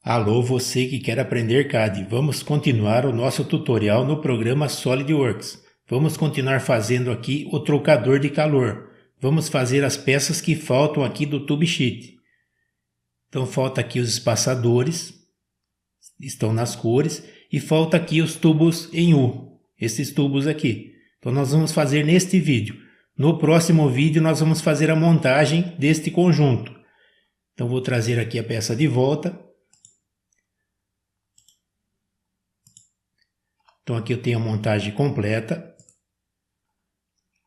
Alô, você que quer aprender CAD, vamos continuar o nosso tutorial no programa SolidWorks. Vamos continuar fazendo aqui o trocador de calor. Vamos fazer as peças que faltam aqui do tube sheet. Então falta aqui os espaçadores, estão nas cores, e falta aqui os tubos em U, esses tubos aqui. Então nós vamos fazer neste vídeo. No próximo vídeo nós vamos fazer a montagem deste conjunto. Então vou trazer aqui a peça de volta. Então aqui eu tenho a montagem completa.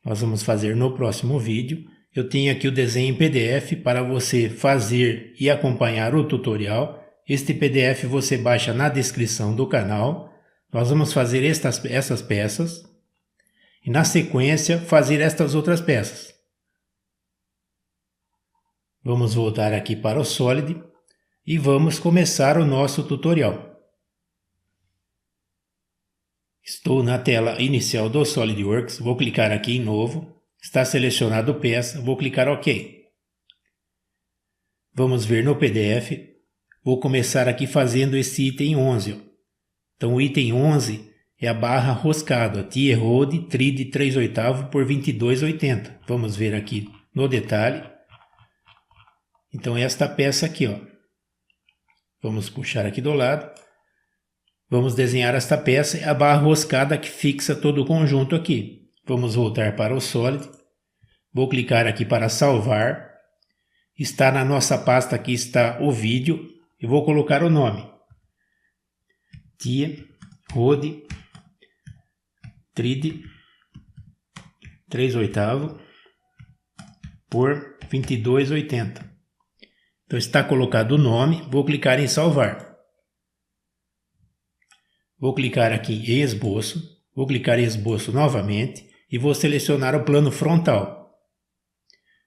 Nós vamos fazer no próximo vídeo. Eu tenho aqui o desenho em PDF para você fazer e acompanhar o tutorial. Este PDF você baixa na descrição do canal. Nós vamos fazer essas peças e na sequência fazer estas outras peças. Vamos voltar aqui para o Solid e vamos começar o nosso tutorial. Estou na tela inicial do SolidWorks, vou clicar aqui em novo, está selecionado peça, vou clicar OK. Vamos ver no PDF, vou começar aqui fazendo esse item 11. Então o item 11 é a barra roscado, a Tie Rode Trid 3/8 por 22,80. Vamos ver aqui no detalhe. Então esta peça aqui, ó. Vamos puxar aqui do lado. Vamos desenhar esta peça, é a barra roscada que fixa todo o conjunto aqui. Vamos voltar para o Solid. Vou clicar aqui para salvar. Está na nossa pasta aqui, está o vídeo. E vou colocar o nome. Tie Rode Trid 3/8 por 22,80. Então está colocado o nome. Vou clicar em salvar. Vou clicar aqui em esboço, vou clicar em esboço novamente e vou selecionar o plano frontal.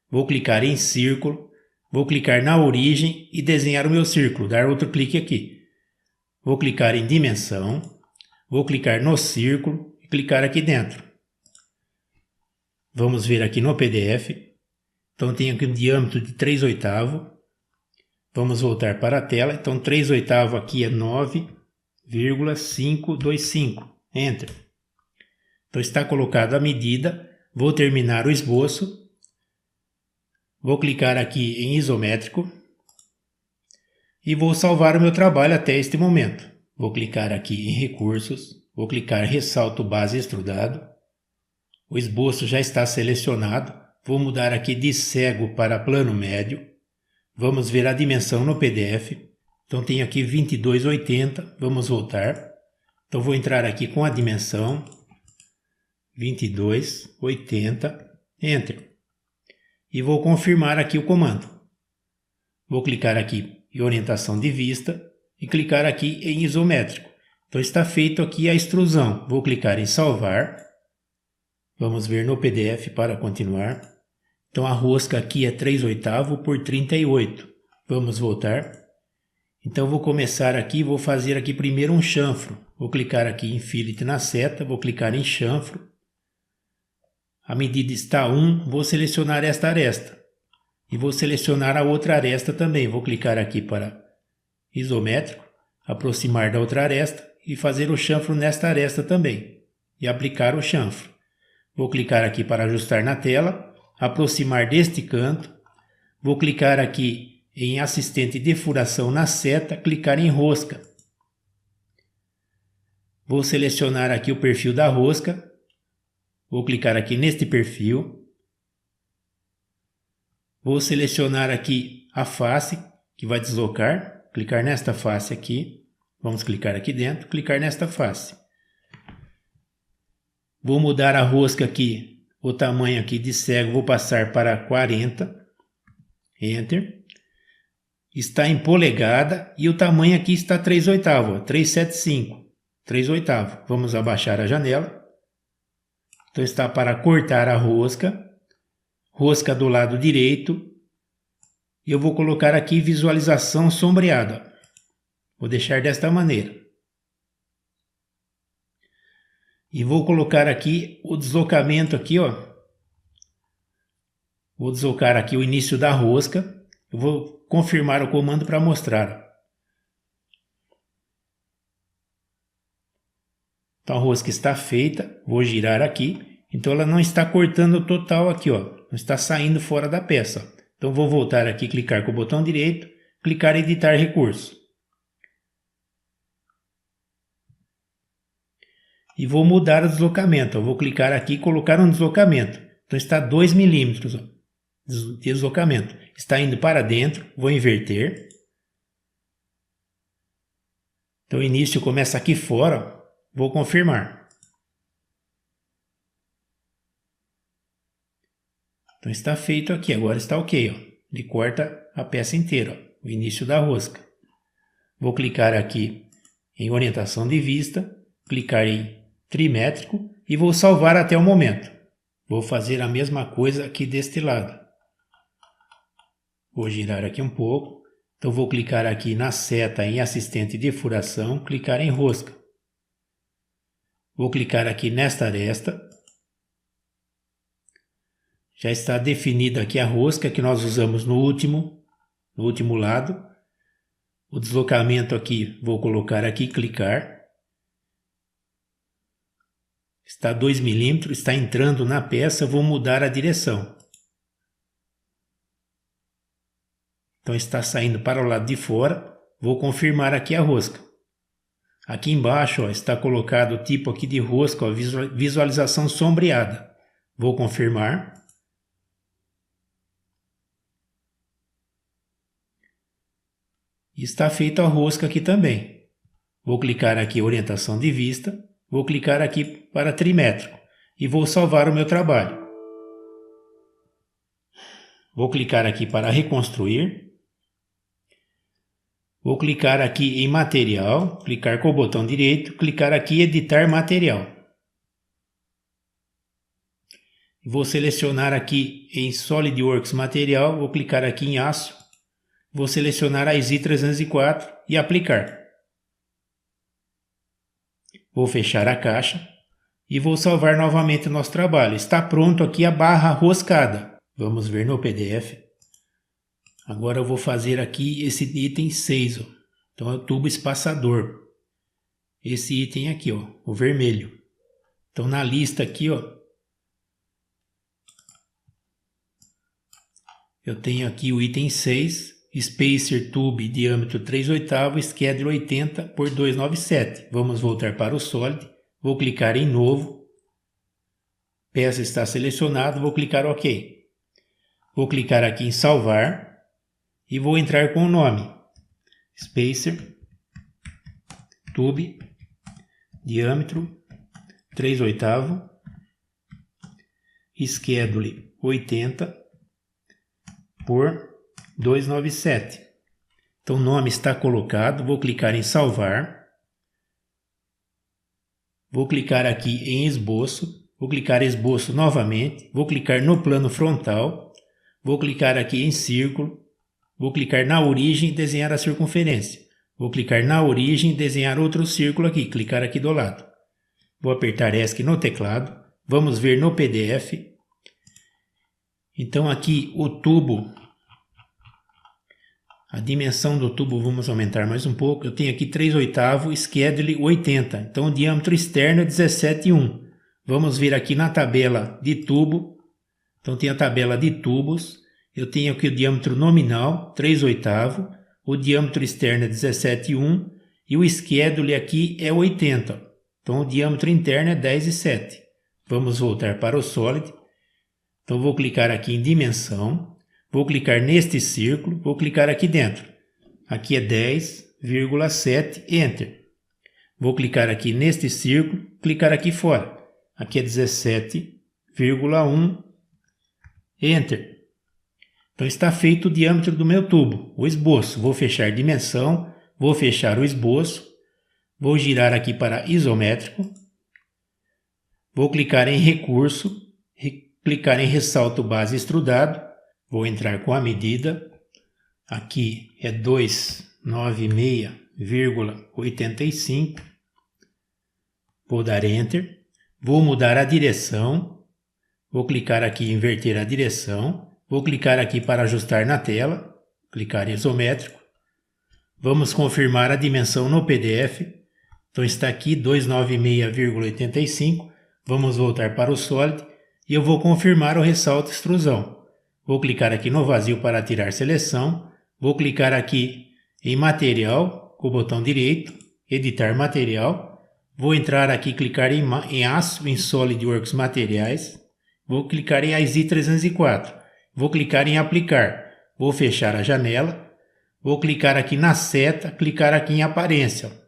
Vou clicar em círculo, vou clicar na origem e desenhar o meu círculo, dar outro clique aqui. Vou clicar em dimensão, vou clicar no círculo e clicar aqui dentro. Vamos ver aqui no PDF. Então tenho aqui um diâmetro de 3/8. Vamos voltar para a tela. Então 3/8 aqui é 9,525. Enter. Então está colocado a medida. Vou terminar o esboço. Vou clicar aqui em isométrico. E vou salvar o meu trabalho até este momento. Vou clicar aqui em recursos. Vou clicar ressalto base extrudado. O esboço já está selecionado. Vou mudar aqui de cego para plano médio. Vamos ver a dimensão no PDF. Então tenho aqui 22,80, vamos voltar. Então vou entrar aqui com a dimensão 22,80, Enter. E vou confirmar aqui o comando. Vou clicar aqui em orientação de vista e clicar aqui em isométrico. Então está feito aqui a extrusão. Vou clicar em salvar. Vamos ver no PDF para continuar. Então a rosca aqui é 3/8 por 38. Vamos voltar. Então vou começar aqui, vou fazer aqui primeiro um chanfro. Vou clicar aqui em Fillet na seta, vou clicar em chanfro. A medida está 1, vou selecionar esta aresta. E vou selecionar a outra aresta também. Vou clicar aqui para isométrico, aproximar da outra aresta e fazer o chanfro nesta aresta também. E aplicar o chanfro. Vou clicar aqui para ajustar na tela, aproximar deste canto. Vou clicar aqui em assistente de furação na seta, clicar em rosca. Vou selecionar aqui o perfil da rosca. Vou clicar aqui neste perfil. Vou selecionar aqui a face que vai deslocar. Clicar nesta face aqui. Vamos clicar aqui dentro, clicar nesta face. Vou mudar a rosca aqui, o tamanho aqui de cego, vou passar para 40. Enter. Está em polegada e o tamanho aqui está 3/8, 375, 3/8. Vamos abaixar a janela. Então está para cortar a rosca, rosca do lado direito. E eu vou colocar aqui visualização sombreada. Vou deixar desta maneira. E vou colocar aqui o deslocamento aqui, ó. Vou deslocar aqui o início da rosca. Eu vou confirmar o comando para mostrar. Então a rosca está feita, vou girar aqui. Então ela não está cortando o total aqui, ó. Não está saindo fora da peça. Então vou voltar aqui, clicar com o botão direito, clicar em editar recurso. E vou mudar o deslocamento. Eu vou clicar aqui e colocar um deslocamento. Então está 2 milímetros de deslocamento. Está indo para dentro, vou inverter. Então o início começa aqui fora, vou confirmar. Então está feito aqui, agora está ok, ó. Ele corta a peça inteira, ó, o início da rosca. Vou clicar aqui em orientação de vista, clicar em trimétrico e vou salvar até o momento. Vou fazer a mesma coisa aqui deste lado. Vou girar aqui um pouco. Então vou clicar aqui na seta em assistente de furação, clicar em rosca. Vou clicar aqui nesta aresta. Já está definida aqui a rosca que nós usamos no último lado. O deslocamento aqui, vou colocar aqui, clicar. Está 2 milímetros, está entrando na peça, vou mudar a direção. Então está saindo para o lado de fora, vou confirmar aqui a rosca. Aqui embaixo ó, está colocado o tipo aqui de rosca, ó, visualização sombreada. Vou confirmar. E está feita a rosca aqui também. Vou clicar aqui em orientação de vista, vou clicar aqui para trimétrico e vou salvar o meu trabalho. Vou clicar aqui para reconstruir. Vou clicar aqui em material, clicar com o botão direito, clicar aqui em editar material. Vou selecionar aqui em SolidWorks material, vou clicar aqui em aço, vou selecionar a EZ 304 e aplicar. Vou fechar a caixa e vou salvar novamente o nosso trabalho. Está pronto aqui a barra roscada. Vamos ver no PDF. Agora eu vou fazer aqui esse item 6, ó. Então é o tubo espaçador. Esse item aqui, ó, o vermelho. Então na lista aqui, ó, eu tenho aqui o item 6, Spacer Tube diâmetro 3/8, Schedule 80 por 297. Vamos voltar para o Solid, vou clicar em novo. Peça está selecionada, vou clicar OK. Vou clicar aqui em salvar. E vou entrar com o nome Spacer Tube diâmetro 3/8, Schedule 80 por 297. Então o nome está colocado, vou clicar em salvar. Vou clicar aqui em esboço, vou clicar em esboço novamente, vou clicar no plano frontal, vou clicar aqui em círculo. Vou clicar na origem e desenhar a circunferência. Vou clicar na origem e desenhar outro círculo aqui. Clicar aqui do lado. Vou apertar ESC no teclado. Vamos ver no PDF. Então aqui o tubo. A dimensão do tubo vamos aumentar mais um pouco. Eu tenho aqui 3/8, Schedule 80. Então o diâmetro externo é 17,1. Vamos ver aqui na tabela de tubo. Então tem a tabela de tubos. Eu tenho aqui o diâmetro nominal, 3/8, o diâmetro externo é 17,1 e o schedule aqui é 80. Então o diâmetro interno é 10,7. Vamos voltar para o Solid. Então vou clicar aqui em dimensão, vou clicar neste círculo, vou clicar aqui dentro. Aqui é 10,7, Enter. Vou clicar aqui neste círculo, clicar aqui fora. Aqui é 17,1, Enter. Então está feito o diâmetro do meu tubo, o esboço. Vou fechar dimensão, vou fechar o esboço, vou girar aqui para isométrico, vou clicar em recurso, clicar em ressalto base extrudado, vou entrar com a medida, aqui é 296,85, vou dar Enter, vou mudar a direção, vou clicar aqui em inverter a direção, vou clicar aqui para ajustar na tela, clicar em isométrico. Vamos confirmar a dimensão no PDF. Então está aqui 296,85. Vamos voltar para o Solid e eu vou confirmar o ressalto extrusão. Vou clicar aqui no vazio para tirar seleção. Vou clicar aqui em material com o botão direito, editar material. Vou entrar aqui e clicar em aço em SolidWorks materiais. Vou clicar em IZ 304. Vou clicar em aplicar. Vou fechar a janela. Vou clicar aqui na seta, clicar aqui em aparência.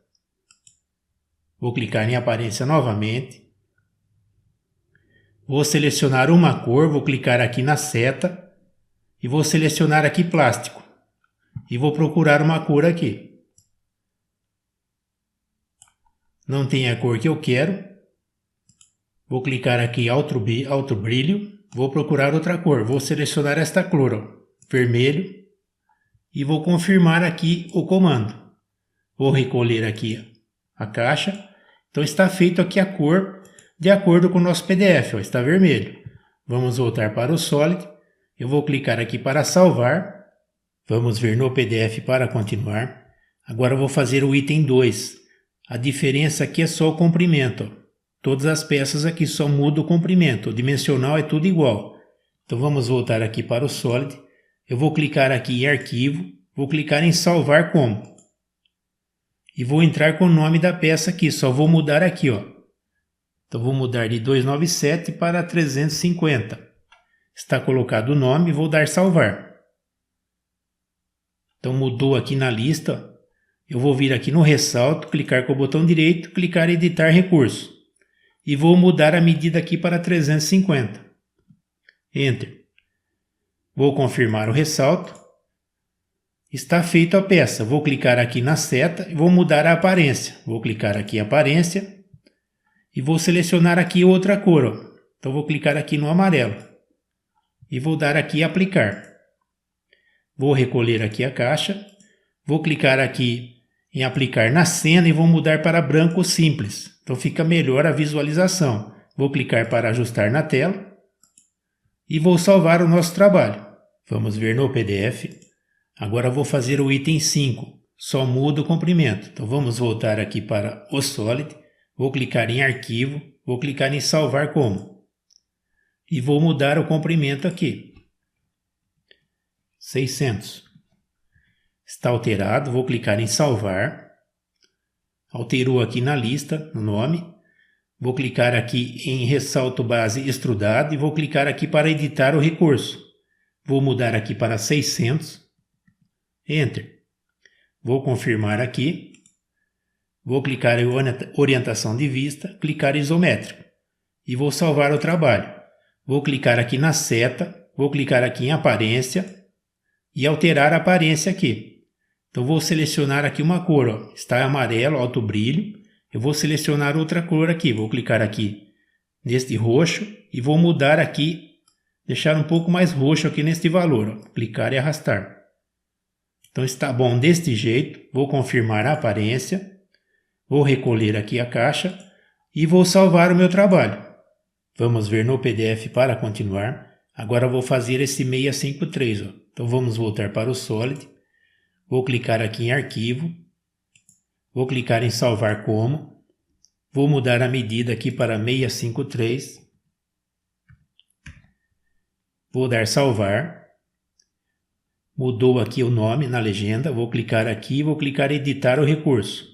Vou clicar em aparência novamente. Vou selecionar uma cor, vou clicar aqui na seta e vou selecionar aqui plástico. E vou procurar uma cor aqui. Não tem a cor que eu quero. Vou clicar aqui alto brilho. Vou procurar outra cor. Vou selecionar esta cor, ó, vermelho. E vou confirmar aqui o comando. Vou recolher aqui a caixa. Então está feito aqui a cor de acordo com o nosso PDF, ó, está vermelho. Vamos voltar para o Solid. Eu vou clicar aqui para salvar. Vamos ver no PDF para continuar. Agora eu vou fazer o item 2. A diferença aqui é só o comprimento, ó. Todas as peças aqui só muda o comprimento. O dimensional é tudo igual. Então vamos voltar aqui para o Solid. Eu vou clicar aqui em arquivo. Vou clicar em salvar como. E vou entrar com o nome da peça aqui. Só vou mudar aqui, ó. Então vou mudar de 297 para 350. Está colocado o nome. Vou dar salvar. Então mudou aqui na lista. Eu vou vir aqui no ressalto, clicar com o botão direito, clicar em editar recurso. E vou mudar a medida aqui para 350. Enter. Vou confirmar o ressalto. Está feita a peça. Vou clicar aqui na seta e vou mudar a aparência. Vou clicar aqui em aparência e vou selecionar aqui outra cor, ó. Então vou clicar aqui no amarelo e vou dar aqui aplicar. Vou recolher aqui a caixa. Vou clicar aqui em aplicar na cena e vou mudar para branco simples. Então fica melhor a visualização. Vou clicar para ajustar na tela e vou salvar o nosso trabalho. Vamos ver no PDF. Agora vou fazer o item 5. Só muda o comprimento. Então vamos voltar aqui para o Solid. Vou clicar em arquivo. Vou clicar em salvar como. E vou mudar o comprimento aqui. 600. Está alterado. Vou clicar em salvar. Alterou aqui na lista, no nome. Vou clicar aqui em ressalto base extrudado e vou clicar aqui para editar o recurso. Vou mudar aqui para 600. Enter. Vou confirmar aqui. Vou clicar em orientação de vista, clicar em isométrico. E vou salvar o trabalho. Vou clicar aqui na seta, vou clicar aqui em aparência e alterar a aparência aqui. Então vou selecionar aqui uma cor, ó. Está amarelo, alto brilho. Eu vou selecionar outra cor aqui. Vou clicar aqui neste roxo e vou mudar aqui, deixar um pouco mais roxo aqui neste valor, ó. Clicar e arrastar. Então está bom deste jeito. Vou confirmar a aparência. Vou recolher aqui a caixa e vou salvar o meu trabalho. Vamos ver no PDF para continuar. Agora vou fazer esse 653, ó. Então vamos voltar para o Solid. Vou clicar aqui em arquivo. Vou clicar em salvar como. Vou mudar a medida aqui para 653. Vou dar salvar. Mudou aqui o nome na legenda. Vou clicar aqui e vou clicar em editar o recurso.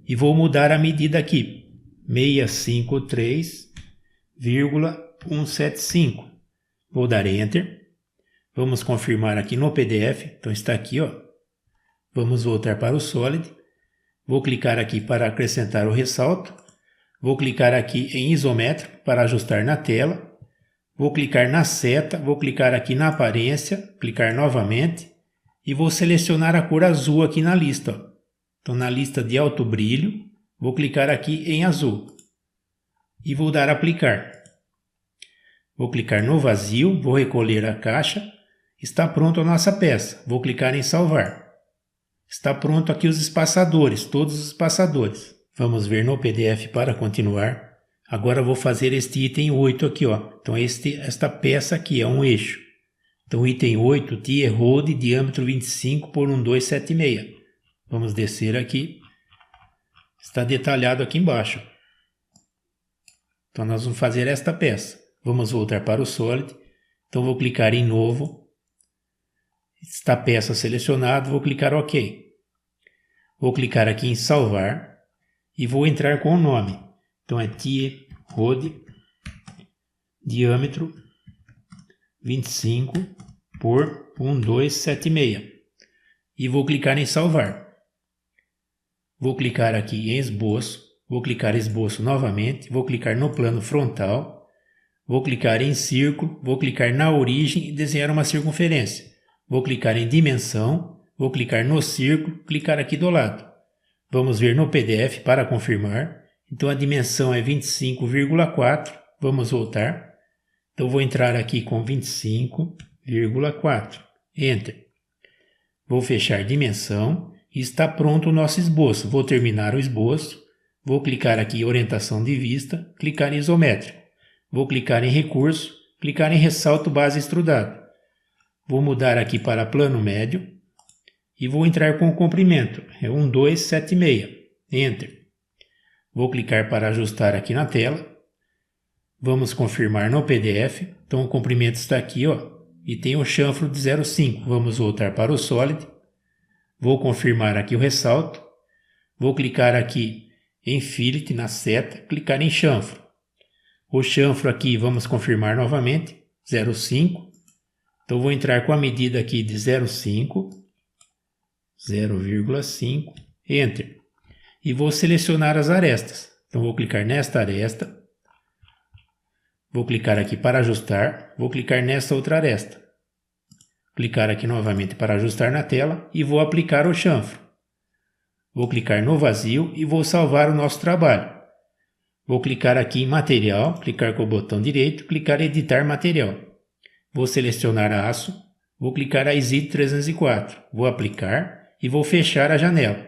E vou mudar a medida aqui. 653,175. Vou dar Enter. Vamos confirmar aqui no PDF. Então está aqui, ó. Vamos voltar para o Solid. Vou clicar aqui para acrescentar o ressalto. Vou clicar aqui em isométrico para ajustar na tela. Vou clicar na seta. Vou clicar aqui na aparência. Clicar novamente. E vou selecionar a cor azul aqui na lista, ó. Então na lista de alto brilho. Vou clicar aqui em azul. E vou dar aplicar. Vou clicar no vazio. Vou recolher a caixa. Está pronto a nossa peça. Vou clicar em salvar. Está pronto aqui os espaçadores, todos os espaçadores. Vamos ver no PDF para continuar. Agora vou fazer este item 8 aqui, ó. Então esta peça aqui é um eixo. Então item 8, Tier Rod, diâmetro 25 por 1276. Vamos descer aqui. Está detalhado aqui embaixo. Então nós vamos fazer esta peça. Vamos voltar para o Solid. Então vou clicar em Novo. Está a peça selecionada, vou clicar OK. Vou clicar aqui em Salvar e vou entrar com o nome. Então é TIE Road, diâmetro 25 por 1276. E vou clicar em Salvar. Vou clicar aqui em Esboço. Vou clicar em Esboço novamente. Vou clicar no plano frontal. Vou clicar em Círculo. Vou clicar na origem e desenhar uma circunferência. Vou clicar em Dimensão. Vou clicar no círculo. Clicar aqui do lado. Vamos ver no PDF para confirmar. Então a dimensão é 25,4. Vamos voltar. Então vou entrar aqui com 25,4. Enter. Vou fechar dimensão e está pronto o nosso esboço. Vou terminar o esboço. Vou clicar aqui em orientação de vista, clicar em isométrico. Vou clicar em recurso, clicar em ressalto base extrudado. Vou mudar aqui para plano médio e vou entrar com o comprimento. É 1276. Enter. Vou clicar para ajustar aqui na tela. Vamos confirmar no PDF. Então o comprimento está aqui, ó. E tem o chanfro de 0,5. Vamos voltar para o Solid. Vou confirmar aqui o ressalto. Vou clicar aqui em Fillet, na seta, clicar em chanfro. O chanfro aqui vamos confirmar novamente, 0,5. Então vou entrar com a medida aqui de 0,5, 0,5, Enter. E vou selecionar as arestas. Então vou clicar nesta aresta. Vou clicar aqui para ajustar, vou clicar nessa outra aresta. Clicar aqui novamente para ajustar na tela e vou aplicar o chanfro. Vou clicar no vazio e vou salvar o nosso trabalho. Vou clicar aqui em material, clicar com o botão direito, clicar em editar material. Vou selecionar aço, vou clicar a ISID 304, vou aplicar e vou fechar a janela.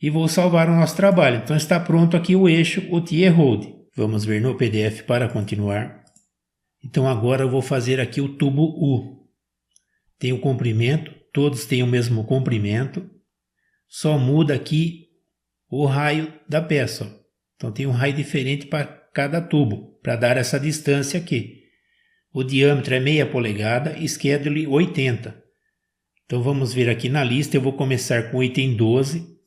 E vou salvar o nosso trabalho. Então está pronto aqui o eixo, o TIE Road. Vamos ver no PDF para continuar. Então agora eu vou fazer aqui o tubo U. Tem o comprimento, todos têm o mesmo comprimento. Só muda aqui o raio da peça. Ó. Então tem um raio diferente para cada tubo, para dar essa distância aqui. O diâmetro é meia polegada, schedule 80. Então vamos ver aqui na lista, eu vou começar com o item 12.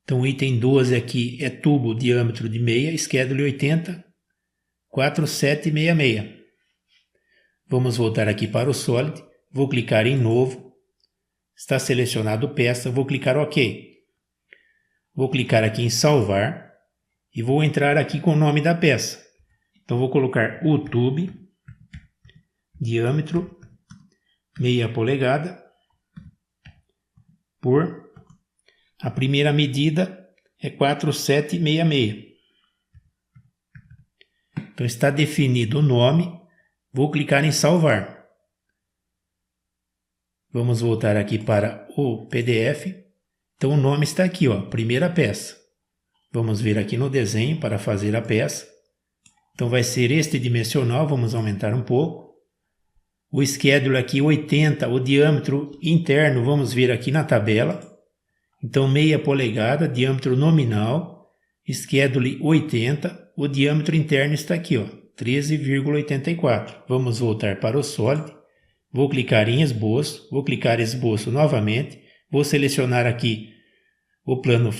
Então o item 12 aqui é tubo diâmetro de meia, schedule 80, 4766. Vamos voltar aqui para o Solid, vou clicar em Novo, está selecionado peça, vou clicar OK. Vou clicar aqui em Salvar e vou entrar aqui com o nome da peça. Então vou colocar U-Tube, diâmetro meia polegada, por, a primeira medida é 4766. Então está definido o nome. Vou clicar em Salvar. Vamos voltar aqui para o PDF. Então o nome está aqui, ó, primeira peça. Vamos ver aqui no desenho para fazer a peça. Então vai ser este dimensional, vamos aumentar um pouco. O schedule aqui 80, o diâmetro interno, vamos ver aqui na tabela. Então meia polegada, diâmetro nominal, schedule 80, o diâmetro interno está aqui, ó. 13,84. Vamos voltar para o Solid. Vou clicar em Esboço. Vou clicar em Esboço novamente. Vou selecionar aqui o plano.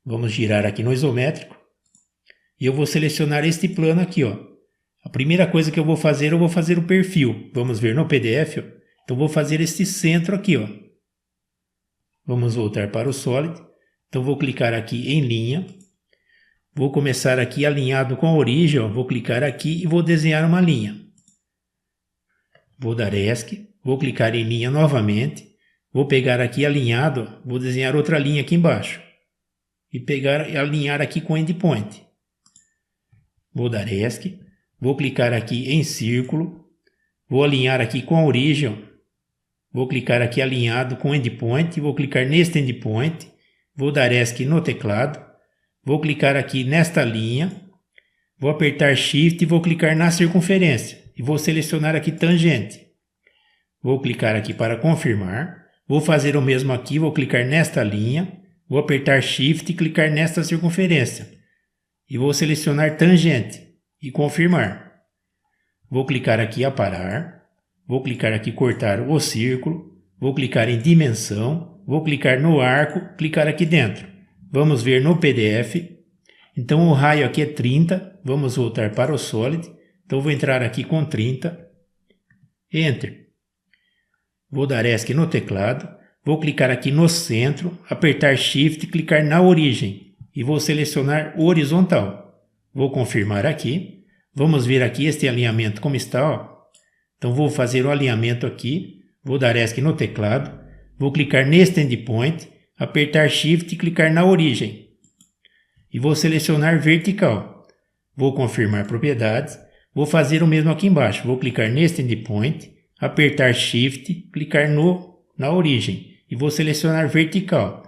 Vamos girar aqui no isométrico. E eu vou selecionar este plano aqui, ó. A primeira coisa que eu vou fazer o perfil. Vamos ver no PDF, ó. Então vou fazer este centro aqui, ó. Vamos voltar para o Solid. Então vou clicar aqui em linha. Vou começar aqui alinhado com a origem, ó. Vou clicar aqui e vou desenhar uma linha. Vou dar ESC, vou clicar em linha novamente, vou pegar aqui alinhado, ó. Vou desenhar outra linha aqui embaixo. E pegar e alinhar aqui com endpoint. Vou dar ESC, vou clicar aqui em círculo, vou alinhar aqui com a origem, ó. Vou clicar aqui alinhado com endpoint, vou clicar neste endpoint, vou dar ESC no teclado. Vou clicar aqui nesta linha, vou apertar Shift e vou clicar na circunferência e vou selecionar aqui tangente. Vou clicar aqui para confirmar, Vou fazer o mesmo aqui, vou clicar nesta linha, vou apertar Shift e clicar nesta circunferência. E vou selecionar tangente e confirmar. Vou clicar aqui aparar, vou clicar aqui cortar o círculo, vou clicar em dimensão, vou clicar no arco, clicar aqui dentro. Vamos ver no PDF. Então o raio aqui é 30, vamos voltar para o Solid. Então vou entrar aqui com 30, Enter. Vou dar ESC no teclado, vou clicar aqui no centro, apertar Shift e clicar na origem e vou selecionar horizontal. Vou confirmar aqui, vamos ver aqui este alinhamento como está, ó. Então vou fazer o alinhamento aqui, vou dar ESC no teclado, vou clicar neste endpoint, apertar Shift e clicar na origem e vou selecionar vertical. Vou confirmar propriedades, vou fazer o mesmo aqui embaixo, vou clicar neste endpoint, apertar Shift, clicar na origem e vou selecionar vertical.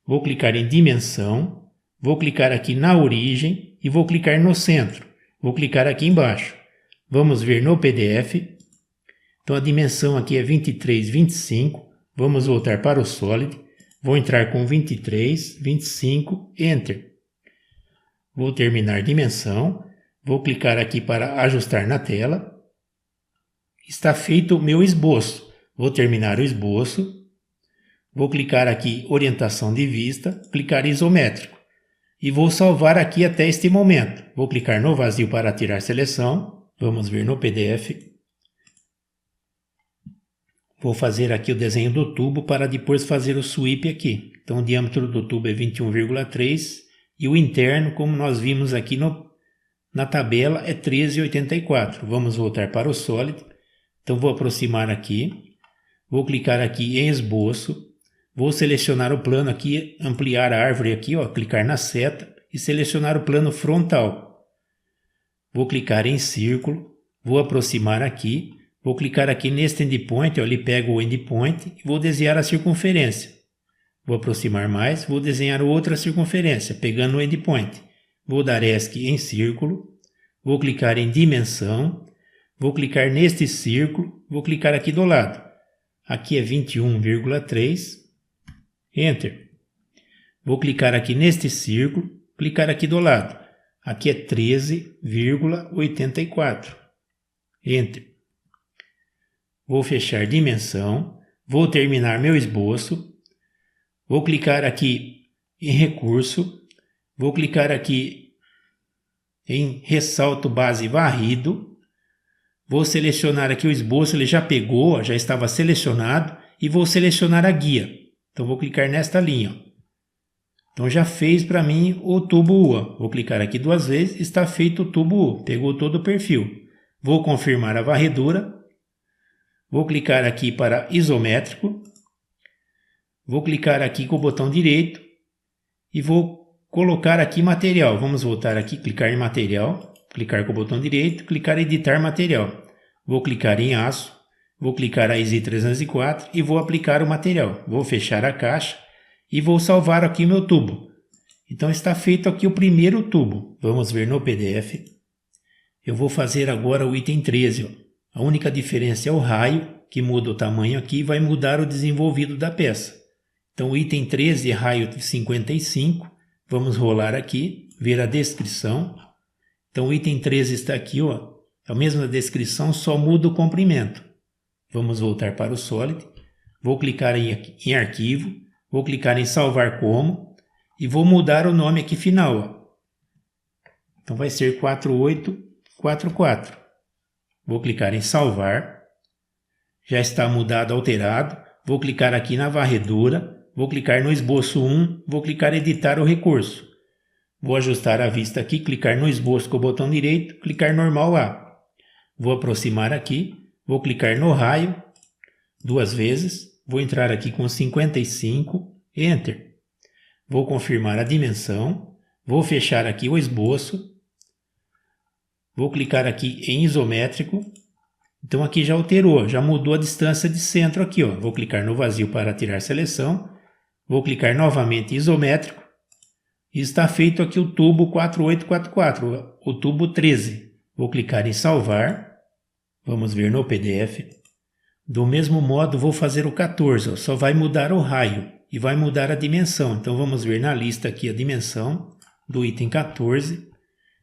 Vou clicar em dimensão, vou clicar aqui na origem e vou clicar no centro. Vou clicar aqui embaixo. Vamos ver no PDF. Então a dimensão aqui é 23, 25. Vamos voltar para o Solid. Vou entrar com 23, 25, Enter. Vou terminar dimensão. Vou clicar aqui para ajustar na tela. Está feito o meu esboço. Vou terminar o esboço. Vou clicar aqui orientação de vista, clicar isométrico. E vou salvar aqui até este momento. Vou clicar no vazio para tirar seleção. Vamos ver no PDF. Vou fazer aqui o desenho do tubo para depois fazer o sweep aqui. Então o diâmetro do tubo é 21,3 e o interno, como nós vimos aqui na tabela, é 13,84. Vamos voltar para o Solid. Então vou aproximar aqui, vou clicar aqui em esboço, vou selecionar o plano aqui, ampliar a árvore aqui, ó, clicar na seta e selecionar o plano frontal. Vou clicar em círculo, vou aproximar aqui, vou clicar aqui neste endpoint, ó, ele pega o endpoint e vou desenhar a circunferência. Vou aproximar mais, vou desenhar outra circunferência, pegando o endpoint. Vou dar ESC em círculo, vou clicar em dimensão, vou clicar neste círculo, vou clicar aqui do lado. Aqui é 21,3, Enter. Vou clicar aqui neste círculo, clicar aqui do lado. Aqui é 13,84, Enter. Vou fechar dimensão, vou terminar meu esboço, vou clicar aqui em recurso, vou clicar aqui em ressalto base varrido. Vou selecionar aqui o esboço, ele já pegou, já estava selecionado, e vou selecionar a guia. Então vou clicar nesta linha. Então já fez para mim o tubo U. Vou clicar aqui 2 vezes, está feito o tubo U, pegou todo o perfil. Vou confirmar a varredura. Vou clicar aqui para isométrico. Vou clicar aqui com o botão direito e vou colocar aqui material. Vamos voltar aqui, clicar em material. Clicar com o botão direito, clicar em editar material. Vou clicar em aço, vou clicar a EZ 304 e vou aplicar o material. Vou fechar a caixa e vou salvar aqui meu tubo. Então está feito aqui o primeiro tubo. Vamos ver no PDF. Eu vou fazer agora o item 13. Ó. A única diferença é o raio, que muda o tamanho aqui e vai mudar o desenvolvido da peça. Então o item 13 é raio de 55. Vamos rolar aqui, ver a descrição. Então o item 13 está aqui, ó, a mesma descrição, só muda o comprimento. Vamos voltar para o Solid, vou clicar em arquivo, vou clicar em salvar como e vou mudar o nome aqui final. Ó. Então vai ser 4844. Vou clicar em salvar, já está mudado, alterado, vou clicar aqui na varredura, vou clicar no esboço 1, vou clicar em editar o recurso. Vou ajustar a vista aqui, clicar no esboço com o botão direito, clicar normal lá. Vou aproximar aqui, vou clicar no raio 2 vezes, vou entrar aqui com 55, Enter. Vou confirmar a dimensão, vou fechar aqui o esboço, vou clicar aqui em isométrico. Então aqui já alterou, já mudou a distância de centro aqui, ó. Vou clicar no vazio para tirar seleção, vou clicar novamente em isométrico. E está feito aqui o tubo 4844, o tubo 13. Vou clicar em salvar. Vamos ver no PDF. Do mesmo modo, vou fazer o 14, ó, só vai mudar o raio e vai mudar a dimensão. Então, vamos ver na lista aqui a dimensão do item 14.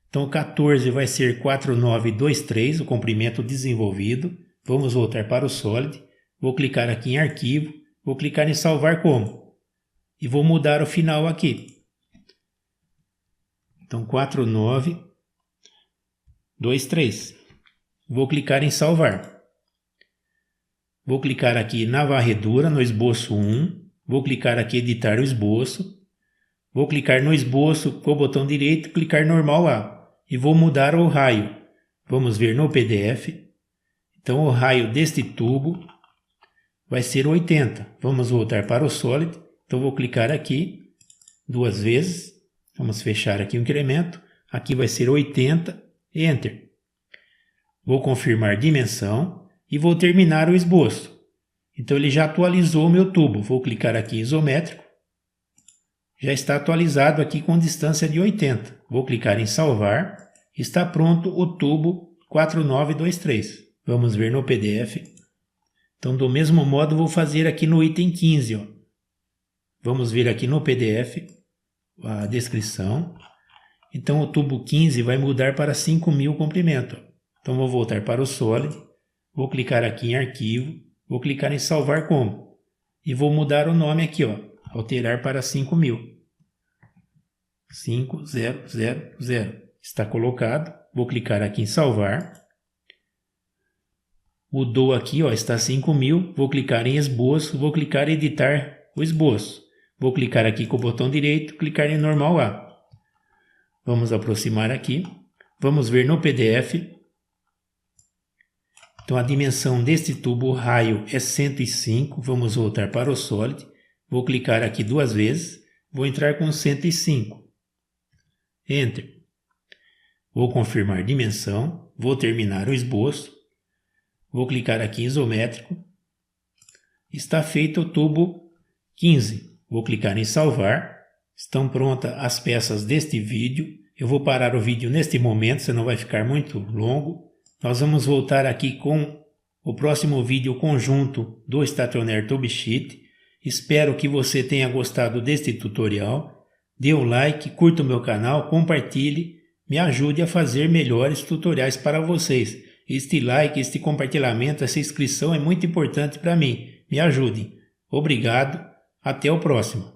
Então, o 14 vai ser 4923, o comprimento desenvolvido. Vamos voltar para o Solid. Vou clicar aqui em Arquivo. Vou clicar em Salvar como. E vou mudar o final aqui. Então, 4923. Vou clicar em Salvar. Vou clicar aqui na varredura, no esboço 1. Vou clicar aqui em editar o esboço. Vou clicar no esboço com o botão direito, clicar normal lá. E vou mudar o raio. Vamos ver no PDF. Então o raio deste tubo vai ser 80. Vamos voltar para o Solid. Então vou clicar aqui 2 vezes. Vamos fechar aqui o incremento. Aqui vai ser 80. Enter. Vou confirmar dimensão. E vou terminar o esboço. Então ele já atualizou o meu tubo. Vou clicar aqui em isométrico. Já está atualizado aqui com distância de 80. Vou clicar em salvar. Está pronto o tubo 4923. Vamos ver no PDF. Então do mesmo modo vou fazer aqui no item 15. Ó. Vamos ver aqui no PDF a descrição. Então o tubo 15 vai mudar para 5.000 comprimento. Então vou voltar para o Solid. Vou clicar aqui em Arquivo, vou clicar em Salvar como. E vou mudar o nome aqui, ó, alterar para 5.000. 5000. Está colocado. Vou clicar aqui em Salvar. Mudou aqui, ó, está 5.000. Vou clicar em Esboço, vou clicar em Editar o esboço. Vou clicar aqui com o botão direito, clicar em Normal A. Vamos aproximar aqui. Vamos ver no PDF. Então a dimensão deste tubo, o raio é 105, vamos voltar para o Solid, vou clicar aqui 2 vezes, vou entrar com 105, Enter. Vou confirmar dimensão, vou terminar o esboço, vou clicar aqui em isométrico, está feito o tubo 15, vou clicar em salvar, estão prontas as peças deste vídeo, eu vou parar o vídeo neste momento, senão vai ficar muito longo. Nós vamos voltar aqui com o próximo vídeo conjunto do Stationaire Tube Sheet. Espero que você tenha gostado deste tutorial. Dê um like, curta o meu canal, compartilhe, me ajude a fazer melhores tutoriais para vocês. Este like, este compartilhamento, essa inscrição é muito importante para mim. Me ajudem. Obrigado, até o próximo.